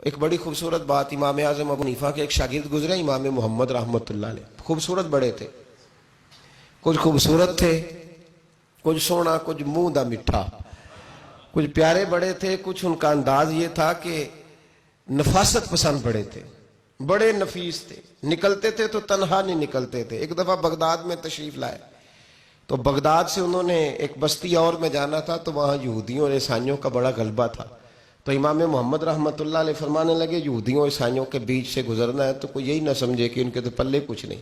ایک بڑی خوبصورت بات، امام اعظم ابو حنیفہ کے ایک شاگرد گزرے امام محمد رحمۃ اللہ علیہ، خوبصورت بڑے تھے، کچھ خوبصورت تھے، کچھ سونا، کچھ منہ دا مٹھا، کچھ پیارے بڑے تھے، کچھ ان کا انداز یہ تھا کہ نفاست پسند بڑے تھے، بڑے نفیس تھے، نکلتے تھے تو تنہا نہیں نکلتے تھے۔ ایک دفعہ بغداد میں تشریف لائے تو بغداد سے انہوں نے ایک بستی اور میں جانا تھا، تو وہاں یہودیوں اور عیسائیوں کا بڑا غلبہ تھا، تو امام محمد رحمۃ اللہ علیہ فرمانے لگے یہودیوں اور عیسائیوں کے بیچ سے گزرنا ہے تو کوئی یہی نہ سمجھے کہ ان کے تو پلے کچھ نہیں،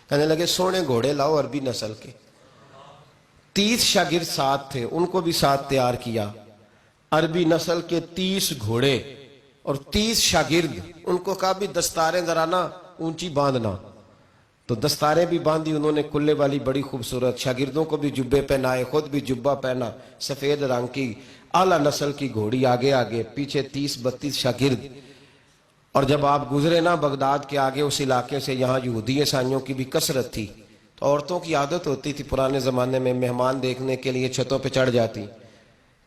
کہنے لگے سونے گھوڑے لاؤ عربی نسل کے۔ 30 شاگرد ساتھ تھے، ان کو بھی ساتھ تیار کیا، عربی نسل کے 30 گھوڑے اور 30 شاگرد، ان کو کہا بھی دستاریں ذرا نا اونچی باندھنا، تو دستاریں بھی باندھی انہوں نے کلے والی بڑی خوبصورت، شاگردوں کو بھی جبے پہنائے، خود بھی جبہ پہنا سفید رنگ کی، اعلیٰ نسل کی گھوڑی آگے آگے، پیچھے 30-32 شاگرد۔ اور جب آپ گزرے نا بغداد کے آگے اس علاقے سے، یہاں یہودی عیسائیوں کی بھی کثرت تھی، تو عورتوں کی عادت ہوتی تھی پرانے زمانے میں مہمان دیکھنے کے لیے چھتوں پہ چڑھ جاتی،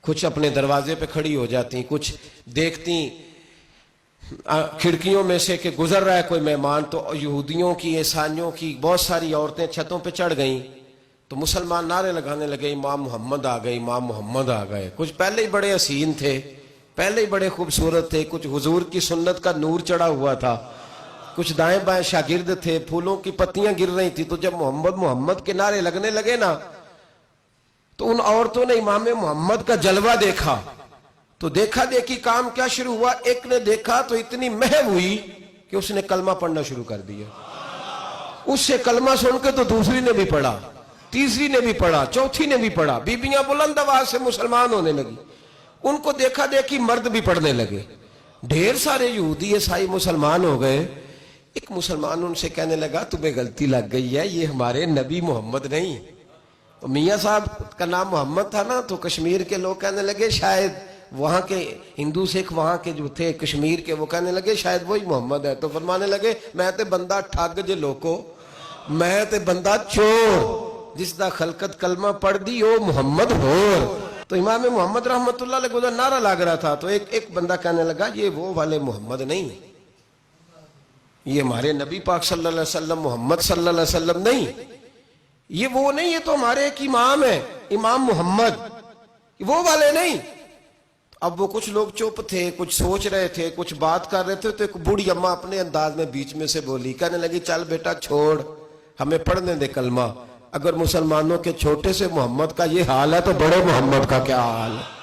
کچھ اپنے دروازے پہ کھڑی ہو جاتی، کچھ دیکھتی کھڑکیوں میں سے کہ گزر رہا ہے کوئی مہمان، تو یہودیوں کی عیسائیوں کی بہت ساری عورتیں چھتوں پہ چڑھ گئیں، تو مسلمان نعرے لگانے لگے امام محمد آ گئے، امام محمد آ گئے۔ کچھ پہلے ہی بڑے حسین تھے، پہلے ہی بڑے خوبصورت تھے، کچھ حضور کی سنت کا نور چڑھا ہوا تھا، کچھ دائیں بائیں شاگرد تھے، پھولوں کی پتیاں گر رہی تھی، تو جب محمد محمد کے نعرے لگنے لگے نا تو ان عورتوں نے امام محمد کا جلوہ دیکھا، تو دیکھا دیکھی کام کیا شروع ہوا، ایک نے دیکھا تو اتنی محو ہوئی کہ اس نے کلمہ پڑھنا شروع کر دیا، اس سے کلمہ سن کے تو دوسری نے بھی پڑھا، تیسری نے بھی پڑھا، چوتھی نے بھی پڑھا، بیبیاں بلند آواز سے مسلمان ہونے لگی، ان کو دیکھا دیکھی مرد بھی پڑھنے لگے، ڈھیر سارے یہودی عیسائی مسلمان ہو گئے۔ ایک مسلمان ان سے کہنے لگا تمہیں غلطی لگ گئی ہے، یہ ہمارے نبی محمد نہیں۔ تو میاں صاحب کا نام محمد تھا نا، تو کشمیر کے لوگ کہنے لگے شاید وہاں کے ہندو سکھ وہاں کے جو تھے کشمیر کے، وہ کہنے لگے شاید وہی محمد ہے، تو فرمانے لگے میں تے بندہ ٹھگ جے لوکو، میں تے بندہ چور، جس دا خلقت کلمہ پڑھ دی او محمد ہور۔ تو امام محمد رحمۃ اللہ علیہ کو نعرہ لگ رہا تھا، تو ایک بندہ کہنے لگا یہ وہ والے محمد نہیں، یہ ہمارے نبی پاک صلی اللہ علیہ وسلم محمد صلی اللہ علیہ وسلم نہیں، یہ وہ نہیں، یہ تو ہمارے ایک امام ہے امام محمد، وہ والے نہیں۔ اب وہ کچھ لوگ چپ تھے، کچھ سوچ رہے تھے، کچھ بات کر رہے تھے، تو ایک بوڑھی اماں اپنے انداز میں بیچ میں سے بولی، کہنے لگی چل بیٹا چھوڑ، ہمیں پڑھنے دے کلمہ، اگر مسلمانوں کے چھوٹے سے محمد کا یہ حال ہے تو بڑے محمد کا کیا حال ہے۔